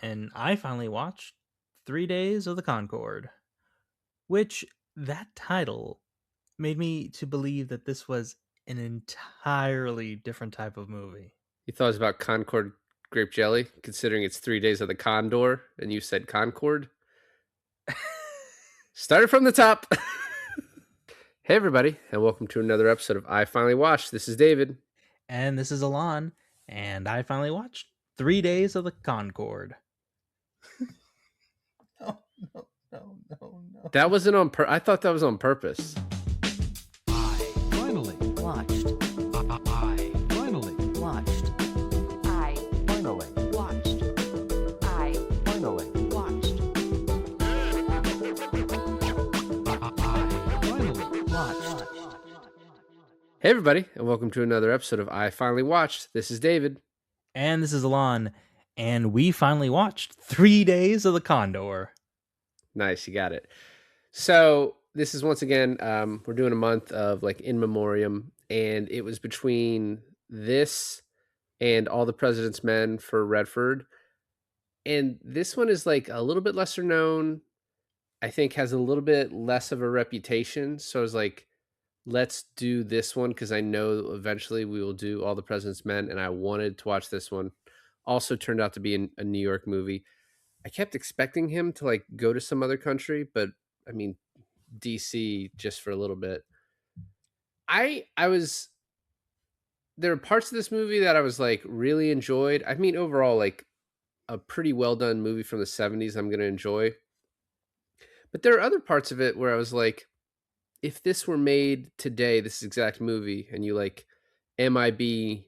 and I finally watched 3 Days of the Concord, which that title made me to believe that this was an entirely different type of movie. You thought it was about Concord grape jelly, considering it's 3 days of the Condor, and you said Concord? Started from the top. Hey, everybody, and welcome to another episode of I Finally Watched. This is David. And this is Alon, and I finally watched 3 Days of the Concord. No, no, no, no, no. That wasn't on I thought that was on purpose. I finally watched. I finally watched. I Finally watched. I finally watched. I finally watched. Hey, everybody, and welcome to another episode of I Finally Watched. This is David. And this is Alon, and we finally watched 3 Days of the Condor. Nice, you got it. So this is once again, we're doing a month of like In Memoriam, and it was between this and All the President's Men for Redford. And this one is like a little bit lesser known. I think has a little bit less of a reputation. So I was like, let's do this one because I know eventually we will do All the President's Men, and I wanted to watch this one. Also turned out to be a New York movie. I kept expecting him to like go to some other country, but I mean DC just for a little bit. I was there were parts of this movie that I was like really enjoyed. I mean overall like a pretty well done movie from the 70s I'm going to enjoy. But there are other parts of it where I was like, if this were made today, this exact movie, and you like MIB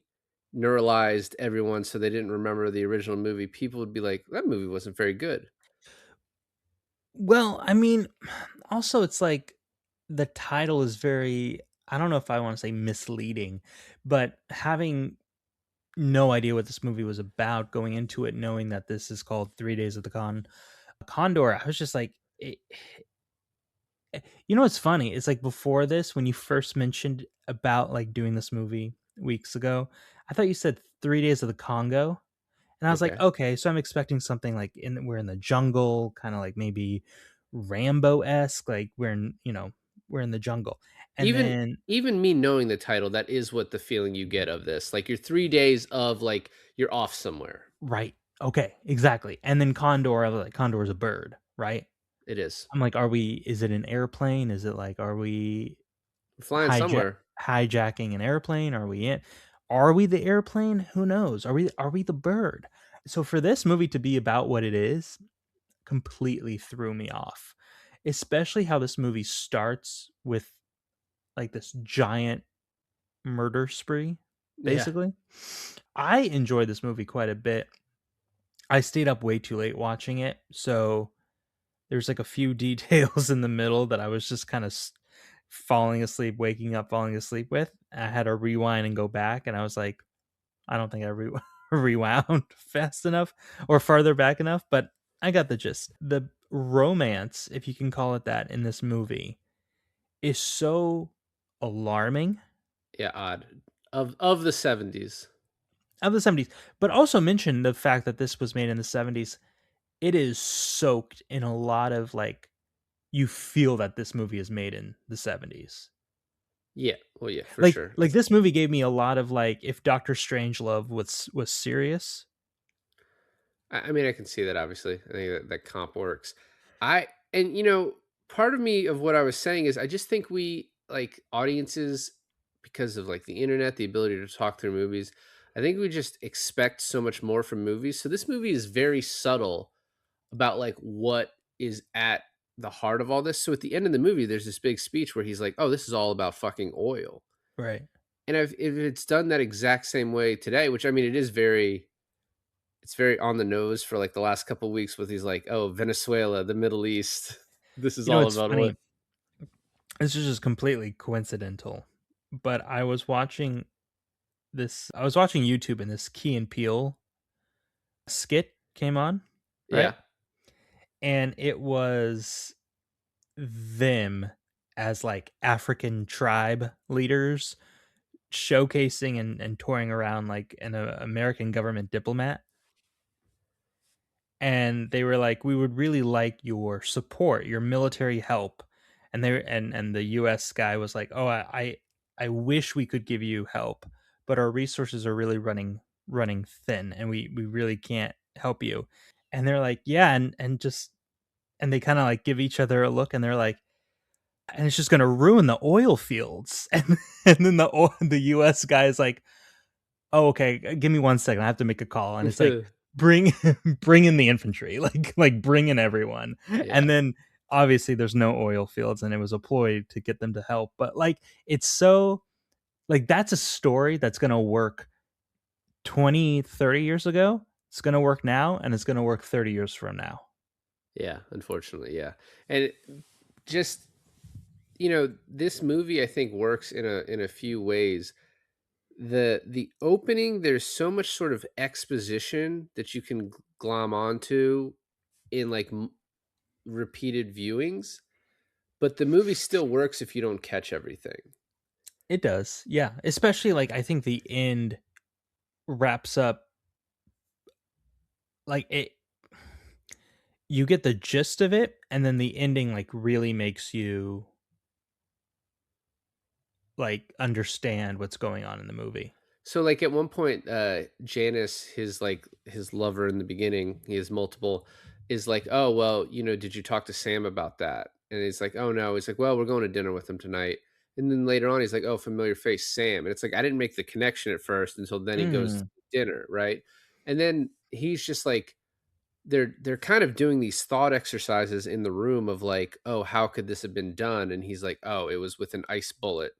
neuralized everyone so they didn't remember the original movie, people would be like, that movie wasn't very good. Well, I mean, also it's like the title is very, I don't know if I want to say misleading, but having no idea what this movie was about going into it, knowing that this is called 3 Days of the Condor, I was just like, what's funny? It's like before this, when you first mentioned about like doing this movie weeks ago, I thought you said 3 Days of the Congo. And I was like, Okay. okay, so I'm expecting something like we're in the jungle, kind of like maybe Rambo-esque, like we're in the jungle. And Even then even me knowing the title, that is what the feeling you get of this. Like you're 3 days of like you're off somewhere. right, okay, exactly. And then Condor, I was like, Condor is a bird, right? It is. I'm like, is it an airplane? Is it like, are we We're flying somewhere. hijacking an airplane? Are we the airplane? Who knows? Are we the bird? So for this movie to be about what it is, completely threw me off. Especially how this movie starts with like this giant murder spree, Yeah. basically. I enjoyed this movie quite a bit. I stayed up way too late watching it, so there's like a few details in the middle that I was just kind of falling asleep, waking up, falling asleep with. I had to rewind and go back, and I was like, I don't think I rewound fast enough or farther back enough, but I got the gist. The romance, if you can call it that, in this movie is so alarming Yeah, odd. Of the 70s. of the 70s, but also mention the fact that this was made in the 70s. It is soaked in a lot of like, you feel that this movie is made in the 70s. Yeah. Well, yeah, for Like sure. like this movie gave me a lot of like if Doctor Strangelove was serious. I mean, I can see that obviously. I think that comp works. And part of me of what I was saying is I just think we like audiences because of like the internet, the ability to talk through movies. I think we just expect so much more from movies. So this movie is very subtle about like what is at the heart of all this. So at the end of the movie, there's this big speech where he's like, "Oh, this is all about fucking oil." Right. And if it's done that exact same way today, which I mean, it's very on the nose for like the last couple of weeks with these like, oh, Venezuela, the Middle East. This is all It's about oil. funny. This is just completely coincidental, but I was watching YouTube and this Key and Peele skit came on, right? Yeah. And it was them as like African tribe leaders showcasing and touring around like an American government diplomat. and they were like, "We would really like your support, your military help." And the US guy was like, "Oh, I wish we could give you help, but our resources are really running thin and we really can't help you." And they're like, "Yeah," and they kind of like give each other a look and they're like, "And it's just going to ruin the oil fields." And then the US guy is like, "Oh, okay, give me 1 second. I have to make a call." And it's like, "Bring bring in the infantry, like bring in everyone." Yeah. And then obviously there's no oil fields and it was a ploy to get them to help. But like it's so like that's a story that's going to work 20, 30 years ago. It's going to work now and it's going to work 30 years from now. Yeah, unfortunately, yeah. And just this movie I think works in a few ways. The opening, there's so much sort of exposition that you can glom onto in like repeated viewings, but the movie still works if you don't catch everything. It does. Yeah, especially like I think the end wraps up like it you get the gist of it and then the ending like really makes you like understand what's going on in the movie. So like at one point, Janice, his lover in the beginning, he has multiple, is like, oh well, did you talk to Sam about that? And he's like, oh no. He's like, well, we're going to dinner with him tonight. And then later on, he's like, oh, familiar face, Sam. And it's like I didn't make the connection at first until then he goes to Mm, dinner, right? And then he's just like, they're kind of doing these thought exercises in the room of like, oh, how could this have been done? And he's like, oh, it was with an ice bullet.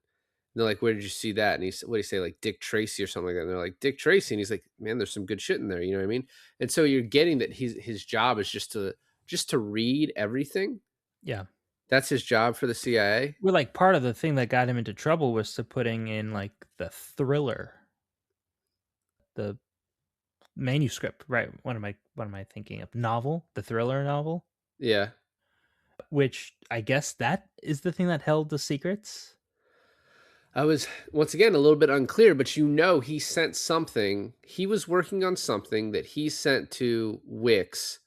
And they're like, where did you see that? And he's, what do you say, like Dick Tracy or something like that? And they're like, Dick Tracy. And he's like, man, there's some good shit in there. You know what I mean? And so you're getting that his job is just to read everything. yeah. That's his job for the CIA. Well, like part of the thing that got him into trouble was to putting in like the thriller, the manuscript, right? What am I thinking of? Novel, the thriller novel, Yeah. which I guess that is the thing that held the secrets. I was once again a little bit unclear, but he sent something. He was working on something that he sent to Wicks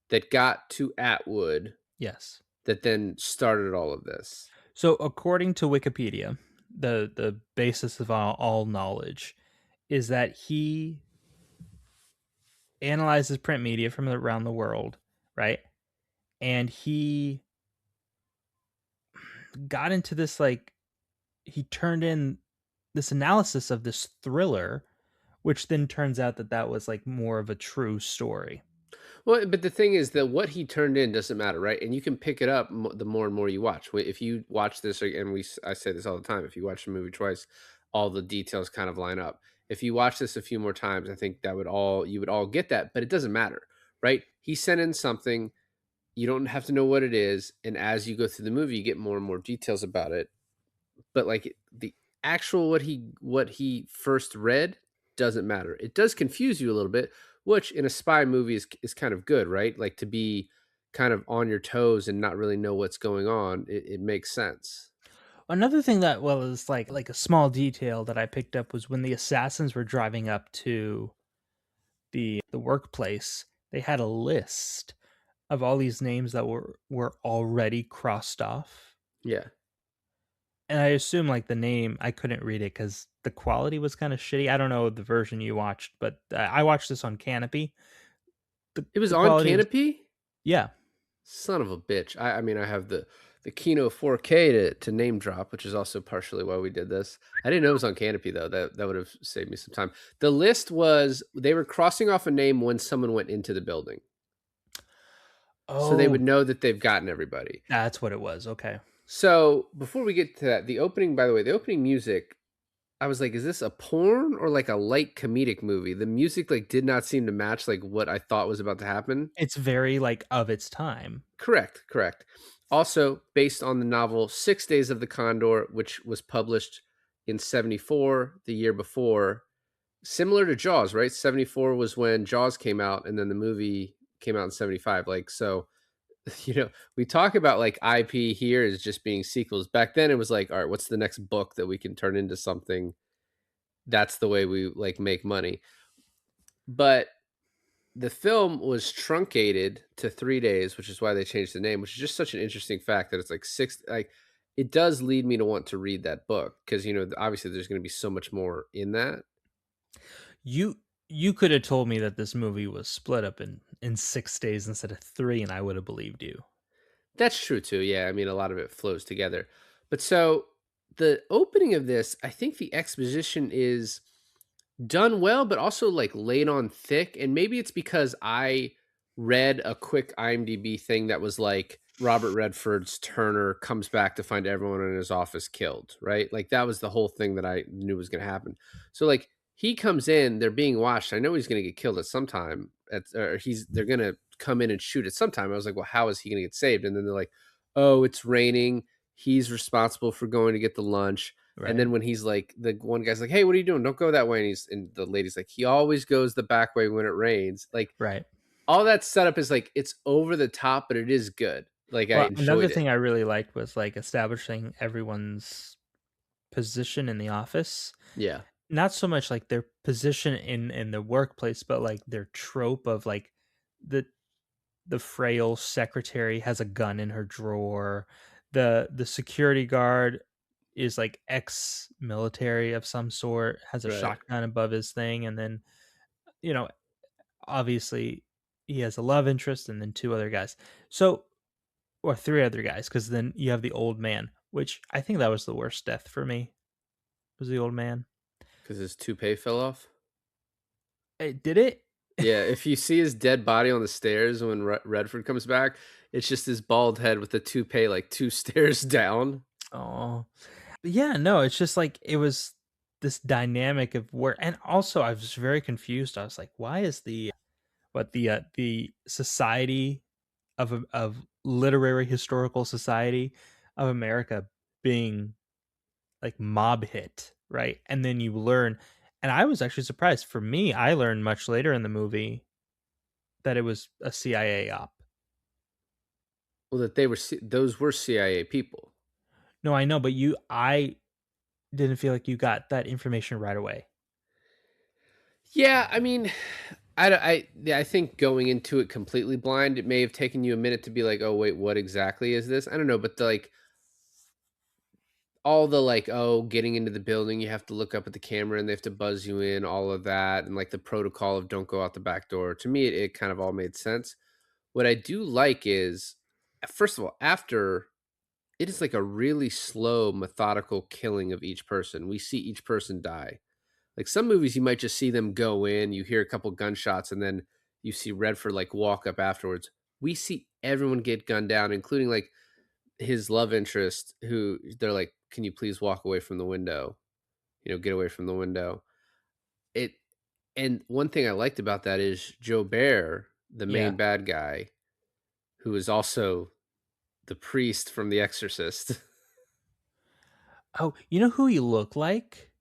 that got to Atwood Yes. that then started all of this. So according to Wikipedia, the basis of all knowledge is that he analyzes print media from around the world, right? And he got into this like he turned in this analysis of this thriller, which then turns out that that was like more of a true story. Well, but the thing is that what he turned in doesn't matter, right? And you can pick it up the more and more you watch. If you watch this, and I say this all the time, if you watch the movie twice, all the details kind of line up. If you watch this a few more times, I think you would all get that, but it doesn't matter, right? He sent in something. You don't have to know what it is, and as you go through the movie, you get more and more details about it. But like the actual what he first read doesn't matter. It does confuse you a little bit, which in a spy movie is kind of good, right? Like to be kind of on your toes and not really know what's going on. It makes sense. Another thing that was like a small detail that I picked up was when the assassins were driving up to the workplace, they had a list of all these names that were already crossed off. Yeah. And I assume like the name I couldn't read it because the quality was kind of shitty. I don't know the version you watched, but I watched this on Canopy. It was The on quality was Canopy? yeah. Son of a bitch. I mean, I have the Kino 4K to name drop, which is also partially why we did this. I didn't know it was on Canopy though. That would have saved me some time. The list was they were crossing off a name when someone went into the building. So they would Oh, know that they've gotten everybody. that's what it was. Okay. So before we get to that, the opening, by the way, the opening music, I was like, is this a porn or like a light comedic movie? The music like did not seem to match like what I thought was about to happen. It's very like of its time. Correct, correct. Also based on the novel 6 Days of the Condor, which was published in 74, the year before. Similar to Jaws, right? 74 was when Jaws came out, and then the movie came out in 75. Like, so we talk about like IP here as just being sequels. Back then it was like, all right, what's the next book that we can turn into something? That's the way we like make money. But the film was truncated to 3 days, which is why they changed the name, which is just such an interesting fact that it's like 6 like, it does lead me to want to read that book because, obviously, there's gonna be so much more in that. You you could have told me that this movie was split up in 6 days instead of 3, and I would have believed you. That's true too, yeah, I mean, a lot of it flows together. But so, the opening of this, I think the exposition is done well, but also, like, laid on thick, and maybe it's because I read a quick IMDb thing that was like, Robert Redford's Turner comes back to find everyone in his office killed, right? Like, that was the whole thing that I knew was gonna happen. So, like, he comes in, they're being watched, I know he's gonna get killed at some time, or they're gonna come in and shoot at some time. I was like, "Well, how is he gonna get saved?" And then they're like, "Oh, it's raining, he's responsible for going to get the lunch." And Right. then when he's like, the one guy's like, "Hey, what are you doing? Don't go that way." And the lady's like, "He always goes the back way when it rains." Like, Right. all that setup is like, it's over the top, but it is good. Like, I Well, another enjoyed it. thing I really liked was, like, establishing everyone's position in the office. Yeah. Not so much, like, their position in the workplace, but, like, their trope of, like, the the frail secretary has a gun in her drawer. The security guard is, like, ex-military of some sort, has a Right. shotgun above his thing, and then, you know, obviously, he has a love interest and then 2 other guys. So or 3 other guys, because then you have the old man, which I think that was the worst death for me, was the old man. Because his toupee fell off. Did it? Yeah. If you see his dead body on the stairs when Redford comes back, it's just his bald head with the toupee like 2 stairs down. Oh. Yeah, no, it's just like it was this dynamic of where, and also I was very confused. I was like, why is the Society of Literary Historical Society of America being like mob hit, right? And then you learn, and I was actually surprised. For me, I learned much later in the movie that it was a CIA op. Well, that those were CIA people. No, I know, but I didn't feel like you got that information right away. Yeah, I mean, yeah, I think going into it completely blind, it may have taken you a minute to be like, "Oh, wait, what exactly is this?" I don't know, but all the like, oh, getting into the building, you have to look up at the camera and they have to buzz you in, all of that, and like the protocol of don't go out the back door. To me, it kind of all made sense. What I do like is, first of all, after it is like a really slow, methodical killing of each person. We see each person die. Like some movies, you might just see them go in, you hear a couple gunshots, and then you see Redford like walk up afterwards. We see everyone get gunned down, including like his love interest, who they're like, "Can you please walk away from the window? Get away from the window." It and one thing I liked about that is Joe Bear, the Yeah. main bad guy, who is also the priest from The Exorcist. Oh, you know who he looked like?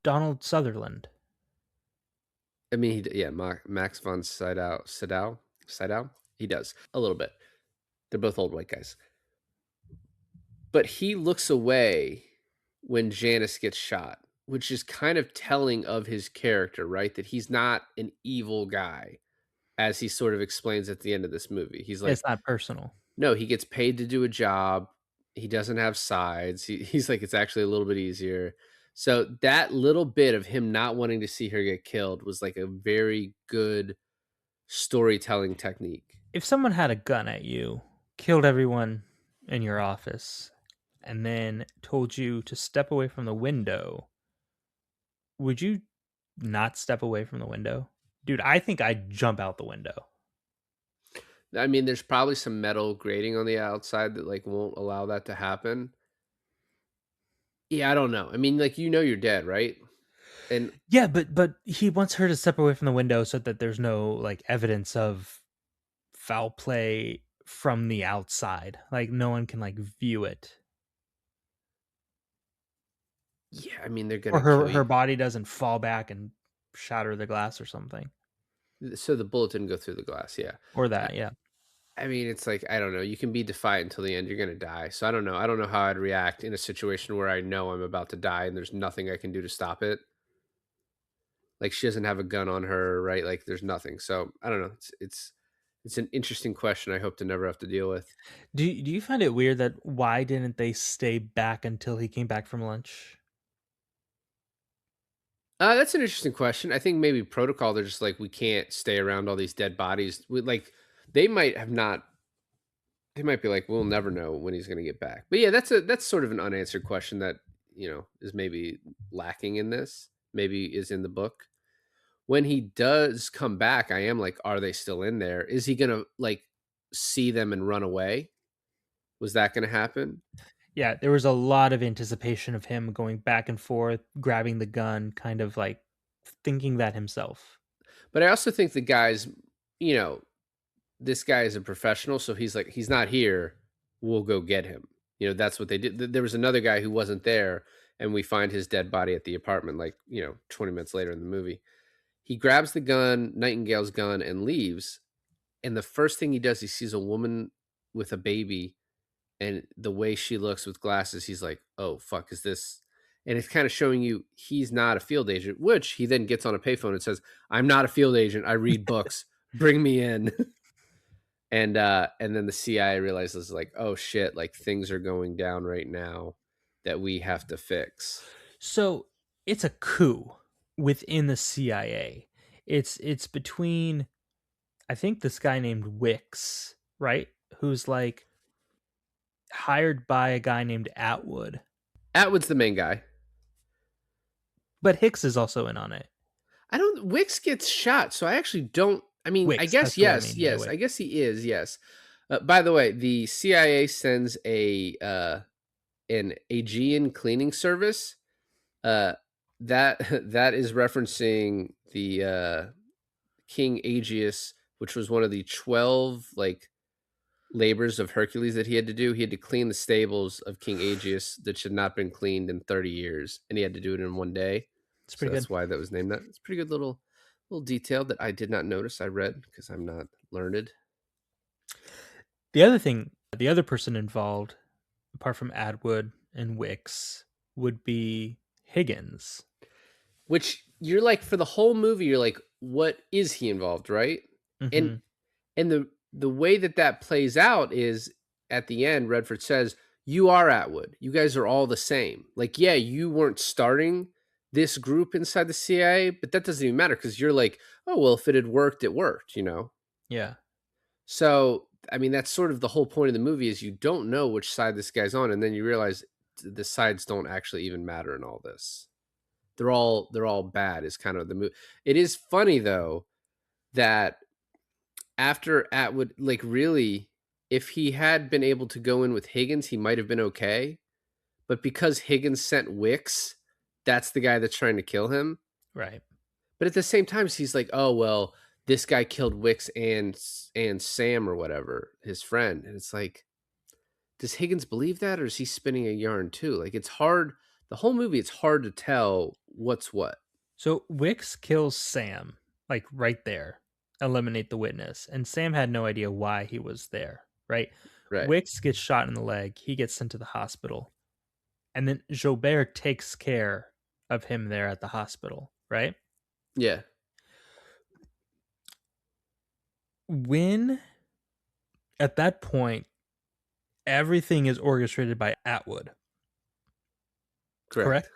Donald Sutherland. I mean, yeah, Max von Sydow. He does a little bit. They're both old white guys, but he looks away when Janice gets shot, which is kind of telling of his character, right? That he's not an evil guy, as he sort of explains at the end of this movie. He's It's like, not personal. no, he gets paid to do a job. He doesn't have sides. He's like, it's actually a little bit easier. So that little bit of him not wanting to see her get killed was like a very good storytelling technique. If someone had a gun at you, killed everyone in your office, and then told you to step away from the window, would you not step away from the window? Dude, I think I'd jump out the window. I mean, there's probably some metal grating on the outside that like won't allow that to happen. Yeah, I don't know. I mean, like you're dead, right? And Yeah, but he wants her to step away from the window so that there's no like evidence of foul play from the outside. Like no one can like view it. yeah, I mean they're Or gonna kill her you. body doesn't fall back and shatter the glass or something. So the bullet didn't go through the glass. Yeah. Or I, that, yeah. I mean, it's like I don't know. You can be defiant until the end. You're gonna die. So I don't know. I don't know how I'd react in a situation where I know I'm about to die and there's nothing I can do to stop it. Like she doesn't have a gun on her, right? Like there's nothing. So I don't know. It's an interesting question. I hope to never have to deal with. Do you find it weird that why didn't they stay back until he came back from lunch? That's an interesting question. I think maybe protocol. They're just like we can't stay around all these dead bodies. Like they might have not. They might be like, we'll never know when he's going to get back. But yeah, that's sort of an unanswered question that is maybe lacking in this. Maybe is in the book. When he does come back, I am like, are they still in there? Is he gonna like see them and run away? Was that gonna happen? Yeah, there was a lot of anticipation of him going back and forth, grabbing the gun, kind of like thinking that himself. But I also think the guy's, you know, this guy is a professional, so he's like, he's not here. We'll go get him. That's what they did. There was another guy who wasn't there, and we find his dead body at the apartment, like 20 minutes later in the movie. He grabs the gun, Nightingale's gun, and leaves. And the first thing he does, he sees a woman with a baby, and the way she looks with glasses, he's like, "Oh fuck, is this?" And it's kind of showing you he's not a field agent, which he then gets on a payphone and says, "I'm not a field agent. I read books. Bring me in." And then the CIA realizes like, "Oh shit, like things are going down right now that we have to fix." So it's a coup within the CIA. It's between, I think, this guy named Wicks, right? Who's like hired by a guy named Atwood. Atwood's the main guy. But Hicks is also in on it. I don't. Wicks gets shot, so I actually don't. I mean, I Wicks, guess that's what I yes, mean. Yeah, yes. I Wicks. guess he is. Yes. By the way, the CIA sends an Aegean cleaning service. Uh, that that is referencing the King Aegeus, which was one of the 12 like labors of Hercules that he had to do. He had to clean the stables of King Aegeus that should not been cleaned in 30 years, and he had to do it in one day. It's So pretty good. that's why that was named that. It's a pretty good little detail that I did not notice. I read because I'm not learned. The other person involved, apart from Atwood and Wicks, would be Higgins. Which you're like for the whole movie, you're like, what is he involved, right? And Hmm. and the way that plays out is at the end, Redford says, "You are Atwood. You guys are all the same. Like, yeah, you weren't starting this group inside the CIA, but that doesn't even matter because you're like, oh well, if it had worked, it worked." Yeah. So I mean, that's sort of the whole point of the movie is you don't know which side this guy's on, and then you realize the sides don't actually even matter in all this. They're all bad. Is kind of the movie. It is funny though that after Atwood, like really, if he had been able to go in with Higgins, he might have been okay. But because Higgins sent Wicks, that's the guy that's trying to kill him. Right. But at the same time, he's like, oh well, this guy killed Wicks and Sam or whatever, his friend. And it's like, does Higgins believe that, or is he spinning a yarn too? Like it's hard. The whole movie, it's hard to tell what's what. So Wicks kills Sam, like right there, eliminate the witness. And Sam had no idea why he was there, right? Right. Wicks gets shot in the leg. He gets sent to the hospital. And then Jobert takes care of him there at the hospital, right? Yeah. When at that point, everything is orchestrated by Atwood, Correct. correct?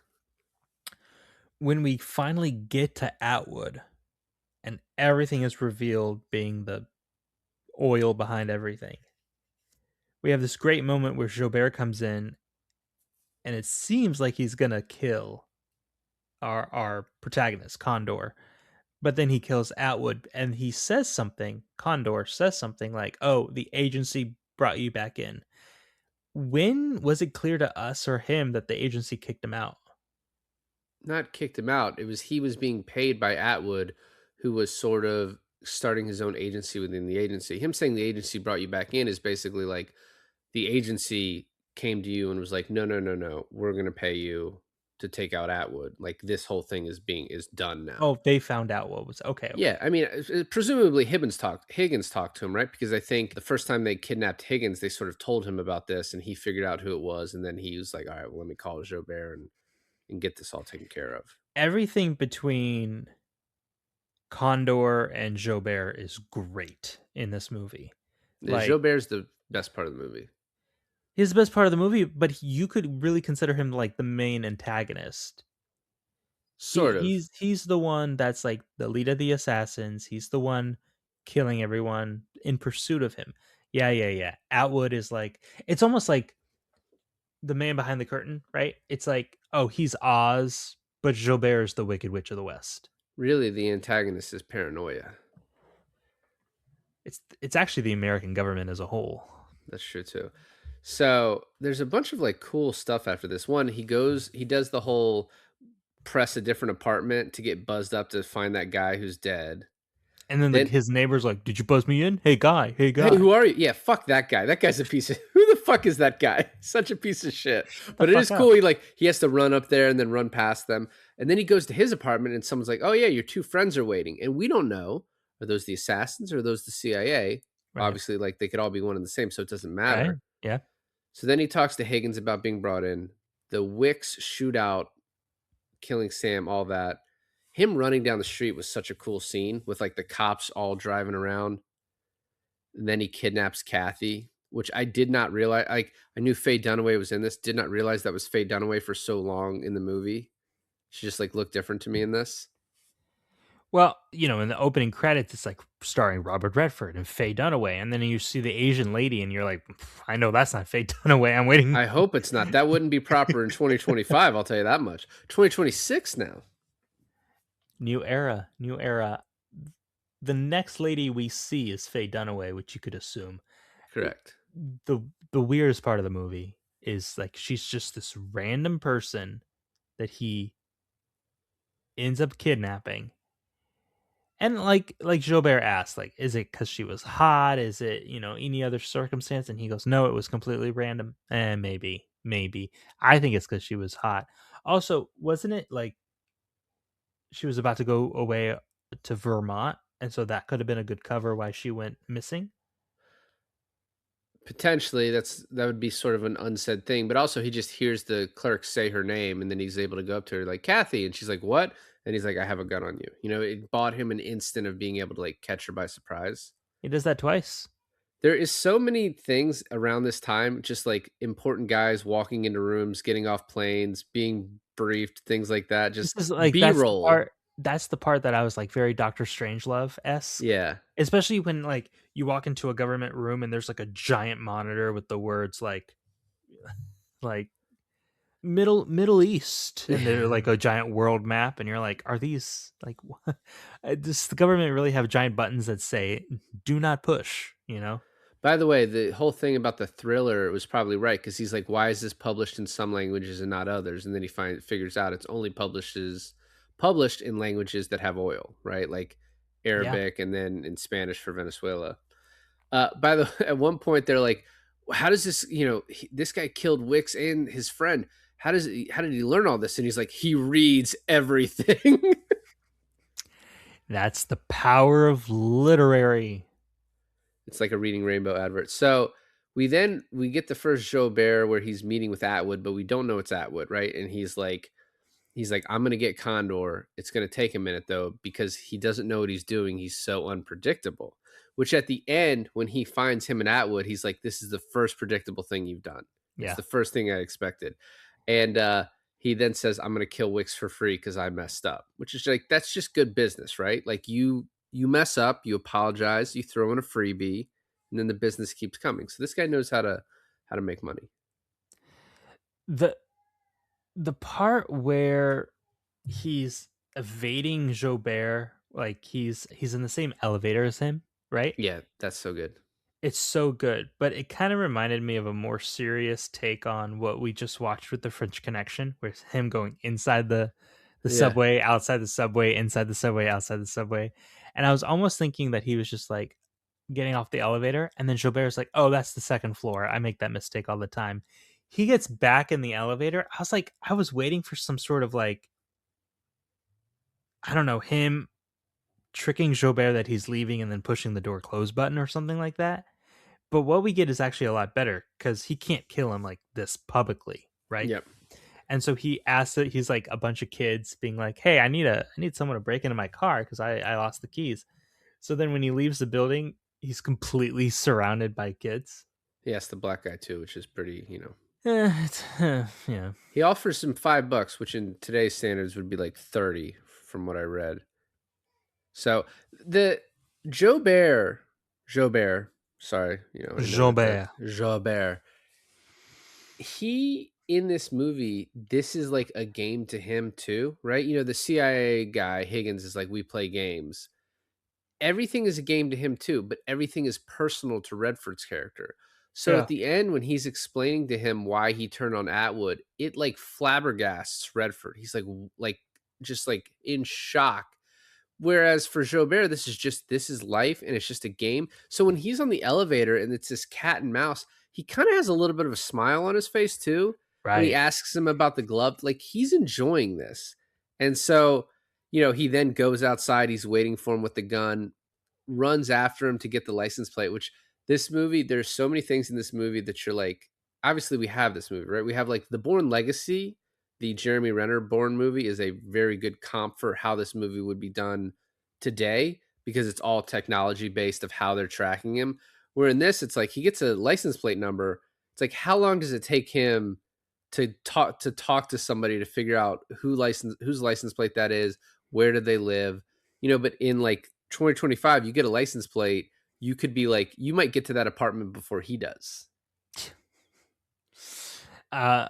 When we finally get to Atwood and everything is revealed being the oil behind everything, we have this great moment where Jobert comes in and it seems like he's gonna kill our protagonist, Condor. But then he kills Atwood and he says something, Condor says something like, "Oh, the agency brought you back in." When was it clear to us or him that the agency kicked him out? Not kicked him out. It was he was being paid by Atwood, who was sort of starting his own agency within the agency. Him saying the agency brought you back in is basically like the agency came to you and was like, no, no, no, no, we're gonna pay you to take out Atwood. Like this whole thing is done now. Oh, they found out what was okay. Yeah, I mean, presumably Higgins talked to him, right? Because I think the first time they kidnapped Higgins, they sort of told him about this, and he figured out who it was, and then he was like, "All right, well, let me call Jobert and get this all taken care of." Everything between Condor and Jobert is great in this movie. Like, Jobert's the best part of the movie. he's the best part of the movie, but you could really consider him like the main antagonist. Sort of. He's the one that's like the lead of the assassins. He's the one killing everyone in pursuit of him. Yeah, yeah, yeah. Atwood is like, it's almost like the man behind the curtain, right? It's like, oh, he's Oz, but Jobert is the Wicked Witch of the West. Really, the antagonist is paranoia. It's actually the American government as a whole. That's true too. So there's a bunch of like cool stuff after this. One, he does the whole press a different apartment to get buzzed up to find that guy who's dead. And then Then, his neighbor's like, "Did you buzz me in? Hey guy, hey guy." hey, who are you? Yeah, fuck that guy. That guy's a piece of who the fuck is that guy? Such a piece of shit. But it fuck is up. cool. He has to run up there and then run past them. And then he goes to his apartment and someone's like, "Oh yeah, your two friends are waiting." And we don't know, are those the assassins or are those the CIA? Right. Obviously, like they could all be one and the same, so it doesn't Right. matter. Yeah. So then he talks to Higgins about being brought in. The Wicks shootout, killing Sam, all that. Him running down the street was such a cool scene with like the cops all driving around. And then he kidnaps Kathy, which I did not realize. Like I knew Faye Dunaway was in this, did not realize that was Faye Dunaway for so long in the movie. She just like looked different to me in this. Well, in the opening credits, it's like starring Robert Redford and Faye Dunaway, and then you see the Asian lady, and you're like, I know that's not Faye Dunaway. I'm waiting. I hope it's not. That wouldn't be proper in 2025. I'll tell you that much. 2026 now. New era, new era. The next lady we see is Faye Dunaway, which you could assume. Correct. The weirdest part of the movie is like she's just this random person that he ends up kidnapping. And like Gilbert asked, like, is it because she was hot? Is it, any other circumstance? And he goes, no, it was completely random. And maybe. I think it's because she was hot. Also, wasn't it like she was about to go away to Vermont? And so that could have been a good cover why she went missing. Potentially, that would be sort of an unsaid thing, but also he just hears the clerk say her name, and then he's able to go up to her like Kathy, and she's like, "What?" And he's like, "I have a gun on you." It bought him an instant of being able to like catch her by surprise. He does that twice. There is so many things around this time, just like important guys walking into rooms, getting off planes, being briefed, things like that. This Just is like B-roll. that's the part that I was like very Doctor Strangelove-esque. Yeah. Especially when like you walk into a government room and there's like a giant monitor with the words like Middle East, and they're like a giant world map, and you're like, are these like does the government really have giant buttons that say do not push, By the way, the whole thing about the thriller was probably right because he's like, "Why is this published in some languages and not others?" And then he figures out it's only published in languages that have oil, right? Like Yeah. Arabic and then in Spanish for Venezuela. By the at one point they're like, "How does this? This guy killed Wicks and his friend. How did he learn all this?" And he's like, "He reads everything." That's the power of literary. It's like a Reading Rainbow advert. So we get the first Joubert where he's meeting with Atwood, but we don't know it's Atwood, right? And he's like, I'm gonna get Condor. It's gonna take a minute though, because he doesn't know what he's doing. He's so unpredictable. Which at the end, when he finds him and Atwood, he's like, "This is the first predictable thing you've done. It's Yeah. the first thing I expected." And he then says, "I'm gonna kill Wicks for free because I messed up," which is like that's just good business, right? Like you mess up, you apologize, you throw in a freebie, and then the business keeps coming. So this guy knows how to make money. The part where he's evading Jobert, like he's in the same elevator as him, right? Yeah, that's so good. It's so good, but it kind of reminded me of a more serious take on what we just watched with the French Connection, with him going inside the Yeah. subway, outside the subway, inside the subway, outside the subway. And I was almost thinking that he was just like getting off the elevator, and then Gilbert's like, "Oh, that's the second floor. I make that mistake all the time." He gets back in the elevator. I was waiting for some sort of like, I don't know, him tricking Jobert that he's leaving and then pushing the door close button or something like that. But what we get is actually a lot better because he can't kill him like this publicly, right? Yep. And so he asks it. He's like a bunch of kids being like, "Hey, I need someone to break into my car because I lost the keys." So then when he leaves the building, he's completely surrounded by kids. Yes, the black guy too, which is pretty, you know. Yeah. He offers him $5, which in today's standards would be like 30 from what I read. So the Jobert, sorry, you know, I never Jobert. Jobert. He in this movie, this is like a game to him too, right? You know, the CIA guy Higgins is like, we play games. Everything is a game to him too, but everything is personal to Redford's character. So Yeah. at the end, when he's explaining to him why he turned on Atwood, it like flabbergasts Redford. He's like just like in shock. Whereas for Jobert, this is life and it's just a game. So when he's on the elevator and it's this cat and mouse, he kind of has a little bit of a smile on his face too. When he Right. asks him about the glove, like he's enjoying this. And so, you know, he then goes outside, he's waiting for him with the gun, runs after him to get the license plate, which this movie, there's so many things in this movie that you're like, obviously we have this movie, right? We have like the Bourne Legacy, the Jeremy Renner Bourne movie is a very good comp for how this movie would be done today because it's all technology based of how they're tracking him. Where in this, it's like he gets a license plate number. It's like how long does it take him to talk to somebody to figure out whose license plate that is, where did they live, you know? But in like 2025, you get a license plate, you could be like, you might get to that apartment before he does. Uh,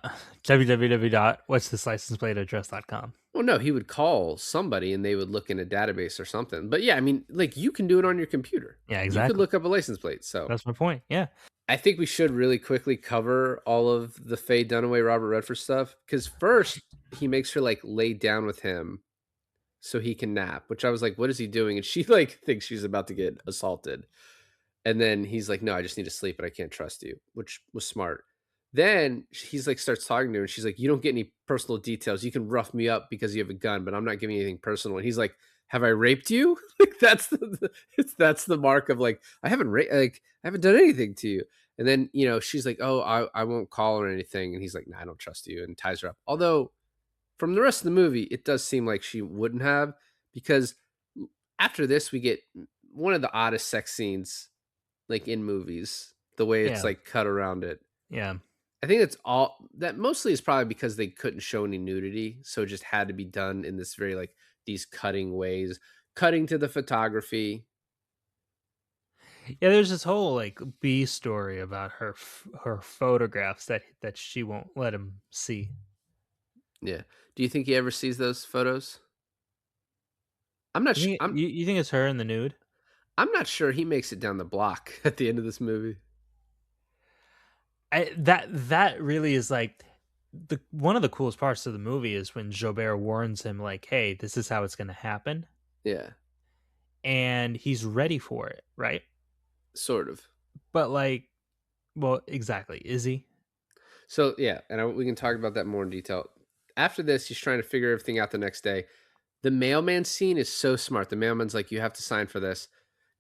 www.whatsthislicenseplateaddress.com. Well, no, he would call somebody and they would look in a database or something. But yeah, I mean, like you can do it on your computer. Yeah, You could exactly. look up a license plate. So That's my point. Yeah. I think we should really quickly cover all of the Faye Dunaway, Robert Redford stuff. Because first, he makes her like lay down with him so he can nap, which I was like, what is he doing? And she like thinks she's about to get assaulted. And then he's like, no, I just need to sleep, but I can't trust you, which was smart. Then he's like, starts talking to her, and she's like, you don't get any personal details. You can rough me up because you have a gun, but I'm not giving you anything personal. And he's like, have I raped you? Like that's the mark of like, I haven't done anything to you. And then, you know, she's like, oh, I won't call or anything. And he's like, nah, I don't trust you, and ties her up. Although from the rest of the movie, it does seem like she wouldn't have, because after this, we get one of the oddest sex scenes like in movies, the way it's Yeah. like cut around it. Yeah. I think it's all that mostly is probably because they couldn't show any nudity, so it just had to be done in this very like these cutting ways, cutting to the photography. Yeah, there's this whole like B story about her photographs that she won't let him see. Yeah. Do you think he ever sees those photos? I'm not. You Sh- think you think it's her in the nude? I'm not sure he makes it down the block at the end of this movie. That really is like the one of the coolest parts of the movie is when Jobert warns him like, "Hey, this is how it's going to happen," Yeah, and he's ready for it, right? sort of. But like, well, exactly, is he? So yeah, and we can talk about that more in detail. After this, he's trying to figure everything out the next day. The mailman scene is so smart. The mailman's like, you have to sign for this.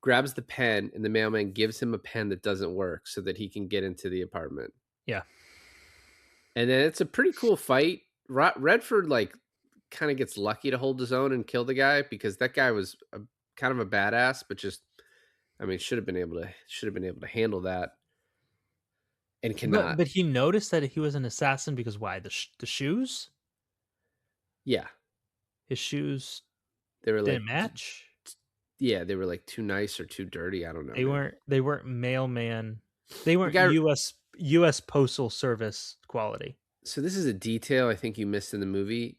Grabs the pen, and the mailman gives him a pen that doesn't work so that he can get into the apartment. Yeah. And then it's a pretty cool fight. Redford like kind of gets lucky to hold his own and kill the guy, because that guy was kind of a badass, but just, I mean, should have been able to handle that, and cannot. But he noticed that he was an assassin because why? The shoes? Yeah, His shoes they were like, didn't match. yeah, they were like too nice or too dirty. I don't know. They man. weren't mailman. They weren't guy- US Postal Service quality. So this is a detail I think you missed in the movie.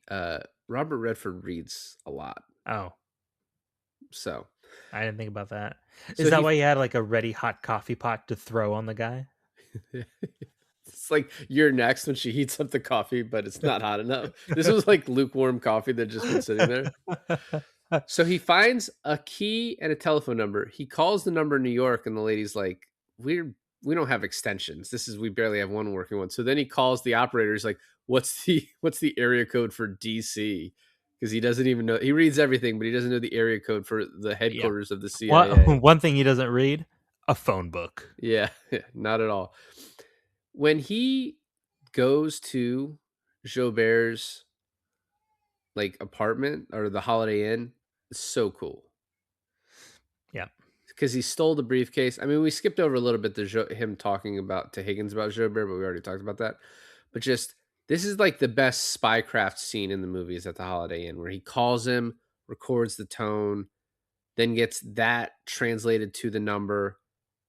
Robert Redford reads a lot. Oh, So I didn't think about that. So Is that he- why he had like a ready hot coffee pot to throw on the guy? it's like you're next when she heats up the coffee, but it's not hot enough. This was like lukewarm coffee that just been sitting there. So he finds a key and a telephone number. He calls the number in New York, and the lady's like, we don't have extensions. We barely have one working one. So then he calls the operator. He's like, what's the area code for DC? Because he doesn't even know. He reads everything, but he doesn't know the area code for the headquarters of the CIA. One thing he doesn't read, a phone book. Yeah, not at all. When he goes to Jobert's like apartment or the Holiday Inn is so cool Yeah. because he stole the briefcase. I mean, we skipped over a little bit him talking about to Higgins about Jobert, but we already talked about that. But just this is like the best spycraft scene in the movie is at the Holiday Inn where he calls him, records the tone, then gets that translated to the number,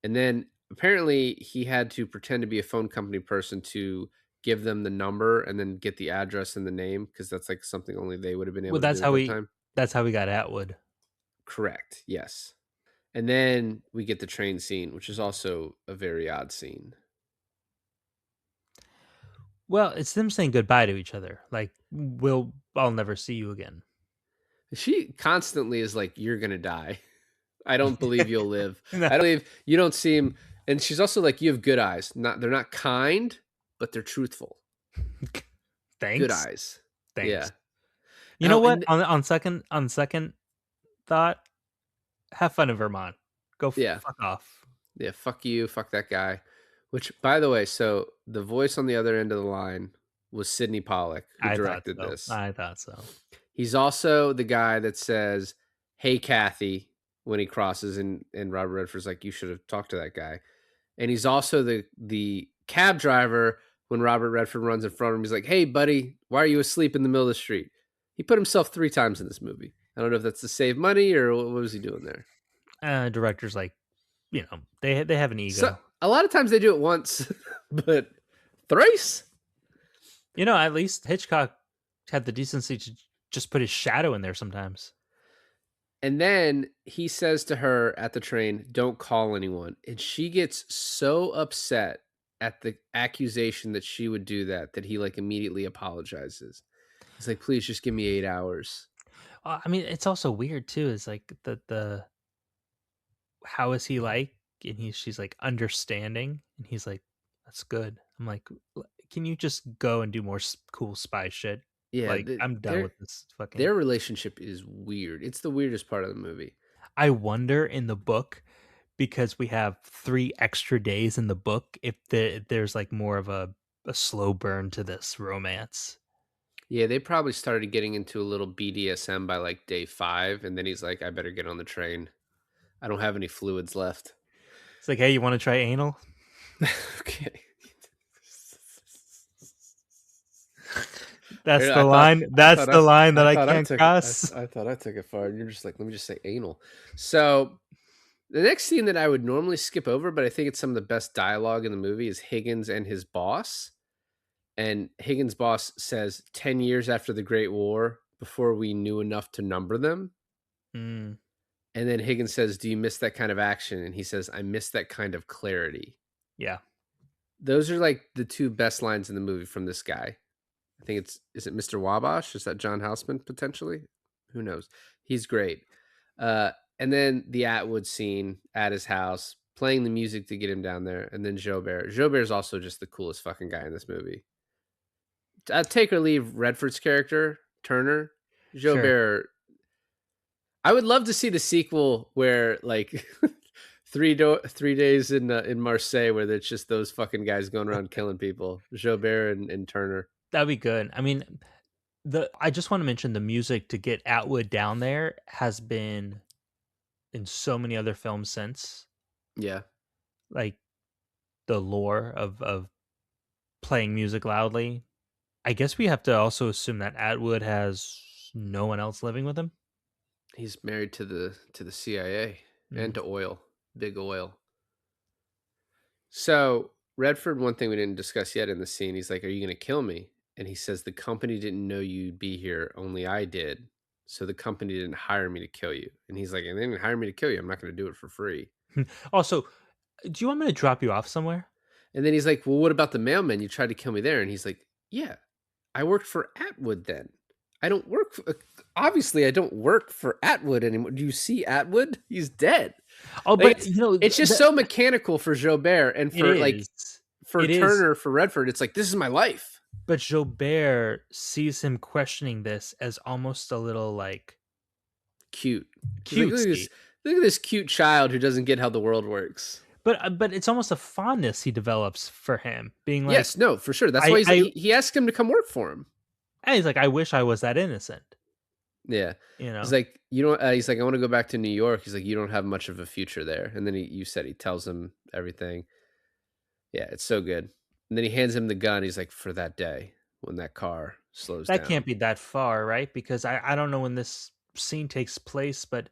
and then apparently he had to pretend to be a phone company person to give them the number and then get the address and the name because that's like something only they would have been Well, able to do at that time. that's how we got Atwood. Correct. Yes. And then we get the train scene, which is also a very odd scene. Well, it's them saying goodbye to each other. Like, I'll never see you again. She constantly is like, "You're gonna die. I don't believe you'll live. No. I don't believe you don't seem." And she's also like, "You have good eyes. They're not kind, but they're truthful. Thanks. Good eyes." Thanks. Yeah. You know Oh, what? and On second thought, have fun in Vermont. Go Yeah. fuck off. Yeah, fuck you, fuck that guy. Which, by the way, so the voice on the other end of the line was Sidney Pollack, who I thought directed so. this. I thought so. He's also the guy that says, "Hey, Kathy," when he crosses, and Robert Redford's like, "You should have talked to that guy." And he's also the cab driver when Robert Redford runs in front of him. He's like, "Hey, buddy, why are you asleep in the middle of the street?" He put himself 3 times in this movie. I don't know if that's to save money or what was he doing there. Directors like, they have an ego. So a lot of times they do it once, but thrice. At least Hitchcock had the decency to just put his shadow in there sometimes. And then he says to her at the train, "Don't call anyone." And she gets so upset at the accusation that she would do that he like immediately apologizes. He's like, "Please just give me 8 hours." I mean, it's also weird too. Is like the how is he like? And she's like understanding, and he's like, "That's good." I'm like, can you just go and do more cool spy shit? Yeah, Like, I'm done with this fucking. their relationship is weird. It's the weirdest part of the movie. I wonder in the book, because we have 3 extra days in the book, if there's like more of a slow burn to this romance. Yeah, they probably started getting into a little BDSM by like day 5, and then he's like, "I better get on the train. I don't have any fluids left." It's like, hey, you want to try anal? Okay. That's Yeah, the line. That's the line that I thought can't cross. I thought I took it far. And you're just like, let me just say anal. So the next scene that I would normally skip over, but I think it's some of the best dialogue in the movie, is Higgins and his boss. And Higgins' boss says, 10 years after the Great War, before we knew enough to number them. Mm, And then Higgins says, "Do you miss that kind of action?" And he says, "I miss that kind of clarity." yeah. Those are like the 2 best lines in the movie from this guy. I think is it Mr. Wabash? Is that John Houseman potentially? Who knows? He's great. And then the Atwood scene at his house, playing the music to get him down there, and then Jobert. Jobert's also just the coolest fucking guy in this movie. Take or leave Redford's character, Turner. Jobert. Sure. I would love to see the sequel where like 3 days in Marseille, where it's just those fucking guys going around killing people. Jobert and Turner. That'd be good. I mean, I just want to mention the music to get Atwood down there has been in so many other films since. Yeah. Like the lore of playing music loudly. I guess we have to also assume that Atwood has no one else living with him. He's married to the CIA and to oil, big oil. So Redford, one thing we didn't discuss yet in the scene, he's like, "Are you going to kill me?" And he says, "The company didn't know you'd be here, only I did. So the company didn't hire me to kill you." And he's like, "And they didn't hire me to kill you. I'm not going to do it for free." Also, do you want me to drop you off somewhere? And then he's like, "Well, what about the mailman? You tried to kill me there." And he's like, "Yeah, I worked for Atwood then. I don't work for, obviously I don't work for Atwood anymore. Do you see Atwood? He's dead." Oh, Like, but it's just so mechanical for Jobert, and for like for Turner, for Redford, it's like, this is my life. But Jobert sees him questioning this as almost a little like Cute. He's like, look at this cute child who doesn't get how the world works. but it's almost a fondness he develops for him, being like, Yes, no, for sure. That's why I he's like, I he asked him to come work for him. and he's like, "I wish I was that innocent," Yeah. you He's know? like, "You don't," he's like, "I wanna go back to New York." He's like, "You don't have much of a future there." And then you said he tells him everything. Yeah, it's so good. And then he hands him the gun. He's like, "For that day when that car slows That can't down." be that far, right? Because I don't know when this scene takes place, but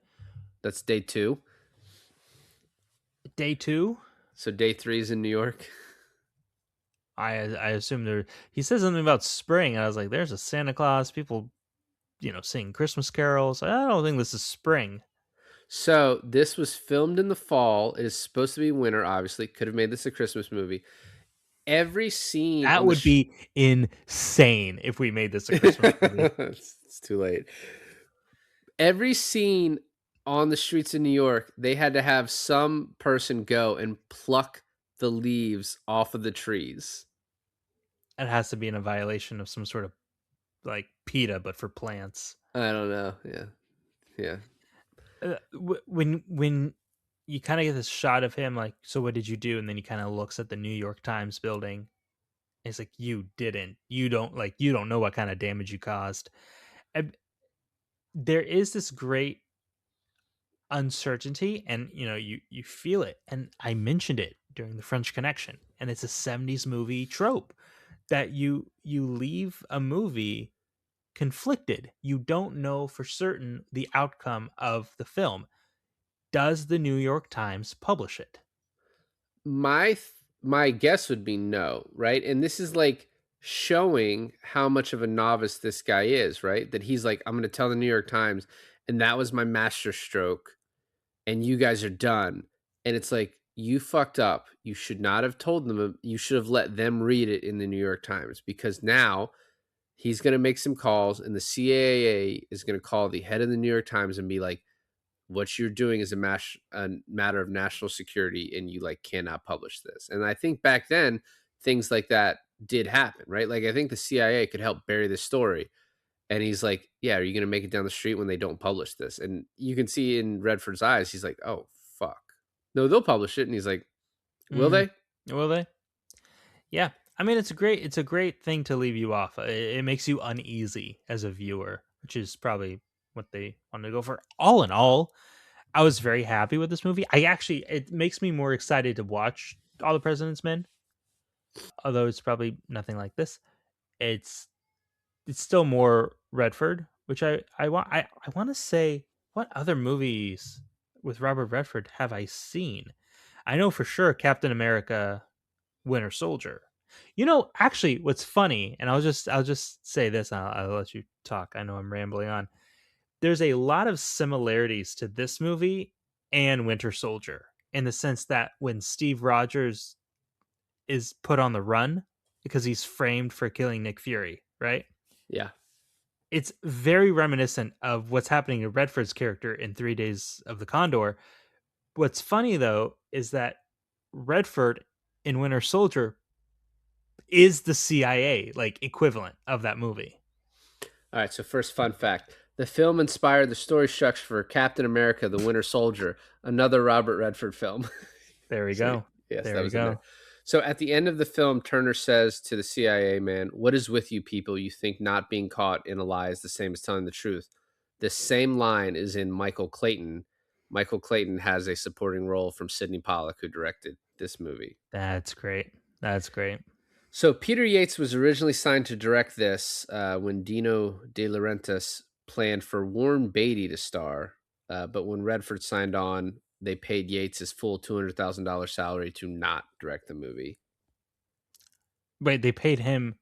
That's day 2. day 2? So day 3 is in New York. I assume there he says something about spring, and I was like, "There's a Santa Claus, people, singing Christmas carols. I don't think this is spring." So this was filmed in the fall. It is supposed to be winter, obviously. Could have made this a Christmas movie. Every scene That on the would be insane if we made this a Christmas movie. it's too late. Every scene on the streets of New York, they had to have some person go and pluck the leaves off of the trees. It has to be in a violation of some sort of, like, PETA, but for plants. I don't know. Yeah. Yeah. When you kinda get this shot of him, like, "So what did you do?" And then he kinda looks at the New York Times building, and he's like, "You didn't. You don't know what kinda damage you caused." And there is this great uncertainty, and you feel it, and I mentioned it during the French Connection, and it's a 70s movie trope that you leave a movie conflicted. You don't know for certain the outcome of the film. Does the New York Times publish it? My guess would be no, right? And this is like showing how much of a novice this guy is, right? That he's like, I'm going to tell the New York Times, and that was my master stroke, and you guys are done. And it's like, you fucked up. You should not have told them. You should have let them read it in the New York Times, because now he's going to make some calls, and the CAA is going to call the head of the New York Times and be like, what you're doing is a matter of national security, and you like cannot publish this. And I think back then things like that did happen, right? Like I think the CIA could help bury this story. And he's like, yeah, are you going to make it down the street when they don't publish this? And you can see in Redford's eyes, he's like, oh fuck, no, they'll publish it. And he's like, will Mm, they? will they? Yeah. I mean, it's a great thing to leave you off. It makes you uneasy as a viewer, which is probably what they wanted to go for. All in all, I was very happy with this movie. It makes me more excited to watch All the President's Men, although it's probably nothing like this. It's it's still more Redford, which I want to say, what other movies with Robert Redford have I seen? I know for sure Captain America Winter Soldier. Actually, what's funny, and I'll just say this, and I'll let you talk. I know I'm rambling on. There's a lot of similarities to this movie and Winter Soldier in the sense that when Steve Rogers is put on the run because he's framed for killing Nick Fury, right? Yeah. It's very reminiscent of what's happening to Redford's character in 3 Days of the Condor. What's funny though is that Redford in Winter Soldier is the CIA like equivalent of that movie. All right. So first fun fact. The film inspired the story structure for Captain America, the Winter Soldier, another Robert Redford film. There we So go. yes, There that we was in there. go. So at the end of the film, Turner says to the CIA man, "What is with you people? You think not being caught in a lie is the same as telling the truth." This same line is in Michael Clayton. Michael Clayton has a supporting role from Sidney Pollack, who directed this movie. That's great. That's great. So Peter Yates was originally signed to direct this when Dino De Laurentiis planned for Warren Beatty to star, but when Redford signed on, they paid Yates his full $200,000 salary to not direct the movie. Wait, they paid him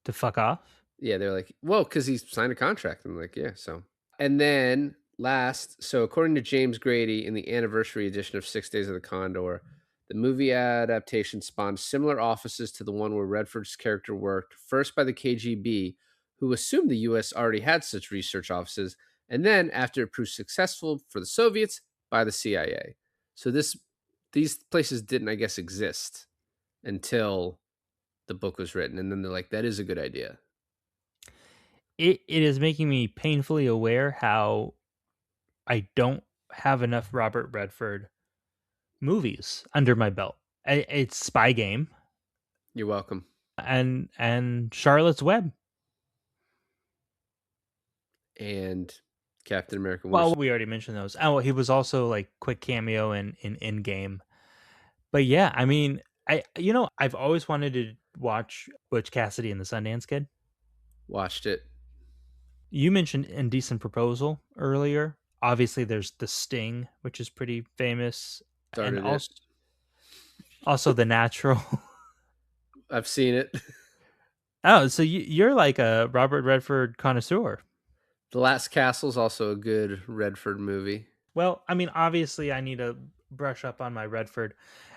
to fuck off? Yeah, they're like, well, because he signed a contract. I'm like, yeah, so. And then last, so according to James Grady in the anniversary edition of 6 Days of the Condor, the movie adaptation spawned similar offices to the one where Redford's character worked, first by the KGB, who assumed the US already had such research offices, and then, after it proved successful for the Soviets, by the CIA. So these places didn't, I guess, exist until the book was written. And then they're like, that is a good idea. It is making me painfully aware how I don't have enough Robert Redford movies under my belt. It's Spy Game You're welcome. and Charlotte's Web. And Captain America Winter Well, Soldier. we already mentioned those. Oh, he was also like quick cameo in Endgame. But yeah, I mean, I've always wanted to watch Butch Cassidy and the Sundance Kid. Watched it. You mentioned Indecent Proposal earlier. Obviously, there's The Sting, which is pretty famous, and Started it. also The Natural. I've seen it. Oh, so you're like a Robert Redford connoisseur. The Last Castle's also a good Redford movie. Well, I mean, obviously, I need to brush up on my Redford,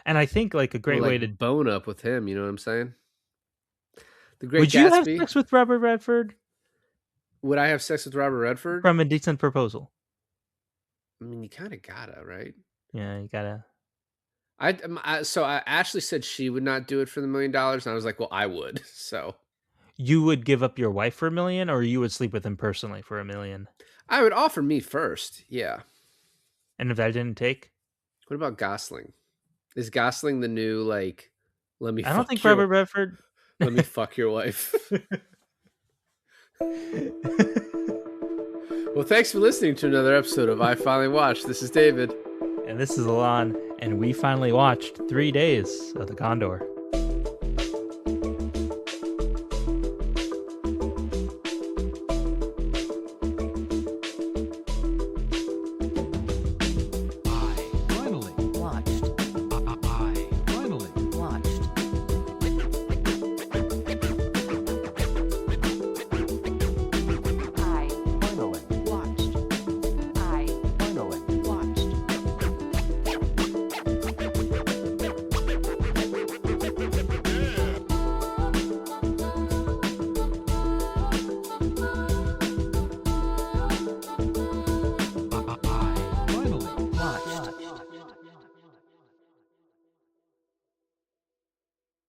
and I think like a great Or, way like, to. bone up with him. You know what I'm saying? The Great Would you have Gatsby. sex with Robert Redford Would I have sex with Robert Redford? from Indecent Proposal? I mean, you kind of gotta, right? Yeah, you gotta. So I Ashley said she would not do it for the $1 million, and I was like, well, I would. So You would give up your wife for $1 million, or you would sleep with him personally for $1 million? I would offer me first. Yeah. And if that didn't take, What about Gosling? Is Gosling the new like? Let me. I don't Fuck think your, Robert Redford. Let me fuck your wife. Well, thanks for listening to another episode of I Finally Watched. This is David. And this is Alon, and we finally watched 3 days of the Condor.